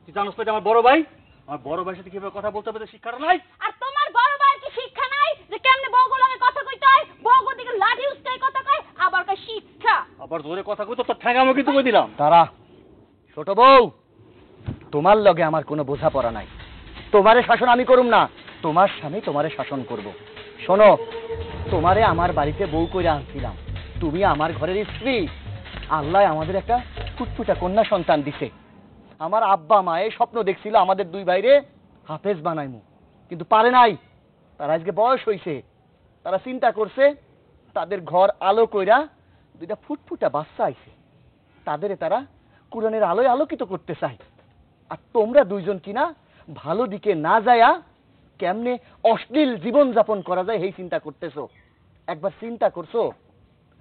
তুই জানোস তো আমার বড় ভাই, আমার বড় ভাইয়ের সাথে কিভাবে কথা বলতে হবে শিক্ষাটা নাই? আর তোমার বড় ভাইয়ের কি শিক্ষা নাই যে কেমনে বউগুলো লগে কথা কইতে হয়? বউগো দিকে লাঠি উস্কাই কথা কয়, আবার কয় শিক্ষা। আবার জোরে কথা কই তো তোর ঠ্যাঙামো কিন্তু কই দিলাম। তারা ছোট বউ, তোমার লগে আমার কোনো বোঝাপড়া নাই। তোমারে শাসন আমি করুম না, তোমার স্বামী তোমারে শাসন করব। শোনো, তোমারে আমার বাড়িতে বউ কইরা আনছিলাম, তুমি আমার ঘরের স্ত্রী। আল্লাহ আমাদের একটা ফুটফুটা কন্যা সন্তান দিছে। আমার আব্বা মায়ে স্বপ্ন দেখছিল আমাদের দুই ভাইরে হাফেজ বানাইমু, কিন্তু পারে নাই। তারা আজকে বয়স হইছে, তারা চিন্তা করছে তাদের ঘর আলো কইরা দুইটা ফুটফুটা বাচ্চা আইছে, তাদের তারা কুরআনের আলোয় আলোকিত করতে চায়। আর তোমরা দুইজন কিনা ভালো দিকে না যায়া কেমনে অশ্লীল জীবন যাপন করা যায় এই চিন্তা করতেছো। একবার চিন্তা করছো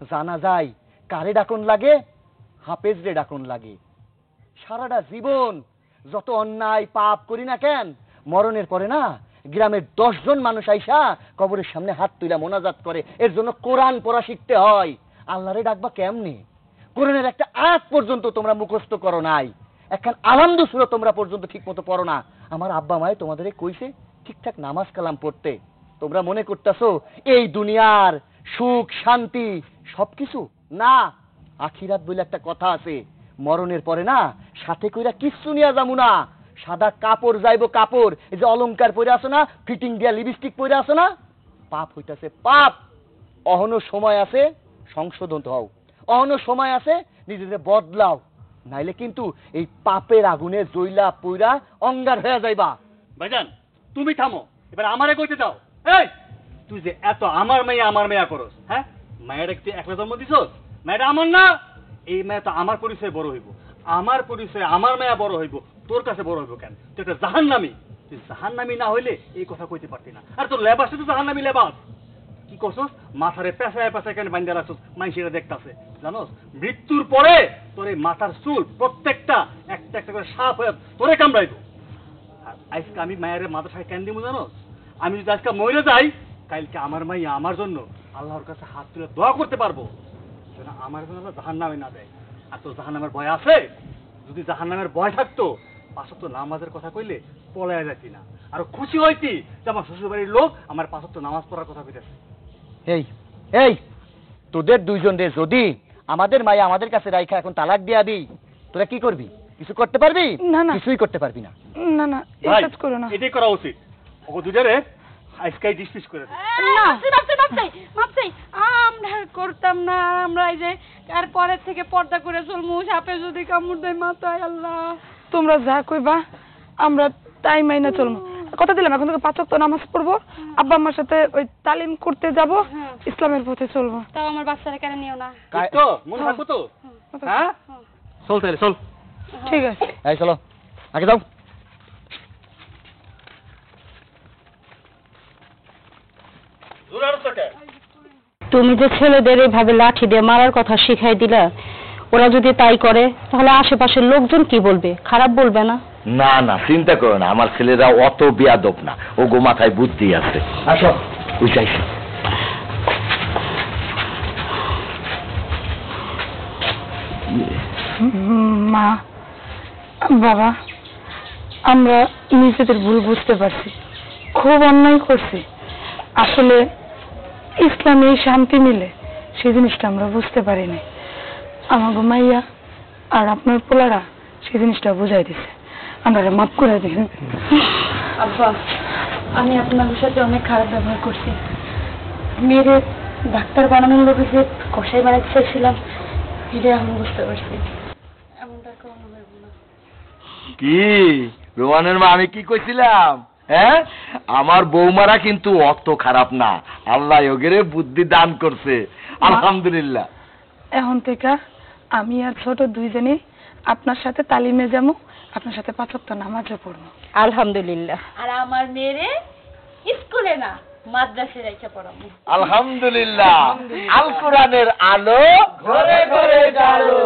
জানা যায় কারে ডাকন লাগে? হাফেজ রে ডাকন লাগে। সারাটা জীবন যত অন্যায় পাপ করি না কেন, মরণের পরে না গ্রামের 10 জন মানুষ আইসা কবরের সামনে হাত তুইলা মোনাজাত করে। এর জন্য কোরআন পড়া শিখতে হয়। আল্লাহরে ডাকবা কেমনে? কোরআনের একটা আয়াত পর্যন্ত তোমরা মুখস্থ করো নাই, একখান আলহামদু সূরা তোমরা পর্যন্ত ঠিক মতো পড়ো না। আমার আব্বা মায়ে তোমাদের কইছে ঠিকঠাক নামাজ কালাম পড়তে। তোমরা মনে করতেছো এই দুনিয়ার সুখ শান্তি সবকিছু না। আখিরাত বলে একটা কথা আছে, মরণের পরে না সাথে কইরা কিচ্ছু নিয়ে যাবো না। সাদা কাপড় যাইবো, কাপড় এই যে অলংকার পরে আসো না, ফিটিং দিয়া লিপস্টিক পরে আসো না, পাপ হইতাছে পাপ। অহনো সময় আছে সংশোধন হও, অহনো সময় আছে নিজেদের বদলাও। নাইলে কিন্তু এই পাপের আগুনে জইলা পুইরা অঙ্গার হয়ে যাইবা। ভাইজান তুমি থামো, এবার আমারে কইতে দাও। এই তুই যে এত আমার মেয়া করস, হ্যাঁ মায়ের একটু একলা জন্ম দিছস, মেয়েটা আমার না, এই মেয়ে তো আমার পরিচয় বড় হইব, আমার পরিচয় আমার মেয়া বড় হইব, তোর কাছে বড় হইব কেন? তুই একটা জাহান্নামী, তুই জাহান্নামী না হইলে এই কথা কইতে পারতি না। আর তোর লেবাস তো জাহান্নামী লেবাস, কি করছস? মাথারে পেঁচায় পেঁচায় কেন বান্ধা রাখছস, মানুষেরা দেখতাছে। জানোস মৃত্যুর পরে তোর এই মাথার চুল প্রত্যেকটা একটা একটা করে সাপ হয়ে তোরে কামড়াইব। আর আজকে আমি মায়ের মাথায় কেন দিব জানোস? আমি যদি আজকে মরে যাই, কালকে আমার মাইয়া আমার জন্য আল্লাহর কাছে হাত তুলে দোয়া করতে পারবো যেন আমার জন্য জাহান্নামে না দেয়। আর তোর জাহান্নামের ভয় আছে? যদি জাহান্নামের ভয় থাকতো পাঁচ ওয়াক্ত নামাজের কথা কইলে পলায়া যাইতি না, আর খুশি হইতি যে আমার শ্বশুর বাড়ির লোক আমার পাঁচ ওয়াক্ত নামাজ পড়ার কথা কইতেছে। এই এই তোদের দুইজন রে যদি আমাদের মায়া আমাদের কাছে রাইখা এখন তালাক দিয়া দিই, তোরা কি করবি? কিছু করতে পারবি? না না কিছুই করতে পারবি না। না না এই ভাই, কাজ করো না। এটাই করা উচিত। ও দুটারে আজকাই ডিসমিস করে দে। না। আমরা করতাম না, আমরা এই যে আর পরের থেকে পর্দা করে চলমু, সাপে যদি কামড় দেয় মাথায়, আল্লাহ। তোমরা যা কইবা আমরা তাই মাইনা চলবো। কথা দিলাম এখন থেকে 5 ওয়াক্ত নামাজ পড়বো, আব্বা আম্মার সাথে ওই তালিম করতে যাব, ইসলামের পথে চলবো। তাও আমার বাচ্চারা কেন নিও না? তো মনে থাকবো তো? হ্যাঁ চল তাহলে চল। ঠিক আছে। এই চলো আগে যাও। তুমি যে ছেলেদের এইভাবে লাঠি দিয়ে মারার কথা শিখাই দিলা, ওরা যদি তাই করে তাহলে আশেপাশের লোকজন কি বলবে? খারাপ বলবে না? না না চিন্তা করো না, আমার ছেলেরা অত বেয়াদব না, ও গো মাথায় বুদ্ধি আছে। আসো বুঝাইছি। মা বাবা, আমরা নিজেদের ভুল বুঝতে পারছি, খুব অন্যায় করছি। আসলে ইসলামে এই শান্তি মিলে সেই জিনিসটা আমরা বুঝতে পারিনি। আমার মাইয়া আর আপনার পোলারা সেই জিনিসটা বুঝাই দিছে, আমরা মাফ করে দিন। আব্বা, আমি আপনাদের সাথে অনেক খারাপ ব্যবহার করছি। মেয়েদের ডাক্তার বানানোর লোভে যে কষাই বানাতে চাইছিলাম, এটা আমি বুঝতে পারছি। এমনটা কখনো হইব না। কি রোমানের মা, আমি কি কইছিলাম? হ্যাঁ, আমার বৌমারা কিন্তু অত খারাপ না, আল্লাহ ওগেরে বুদ্ধি দান করছে, আলহামদুলিল্লাহ। এখন থেকে আমি আর ছোট দুইজনই আপনার সাথে তালিমে যাবো, আপনার সাথে 5 ওয়াক্ত নামাজও পড়বো। আলহামদুলিল্লাহ। আর আমার মেয়েরে স্কুলে না মাদ্রাসায় রেখে পড়াবো। আলহামদুলিল্লাহ। আল কোরআনের আলো ঘরে ঘরে জালো।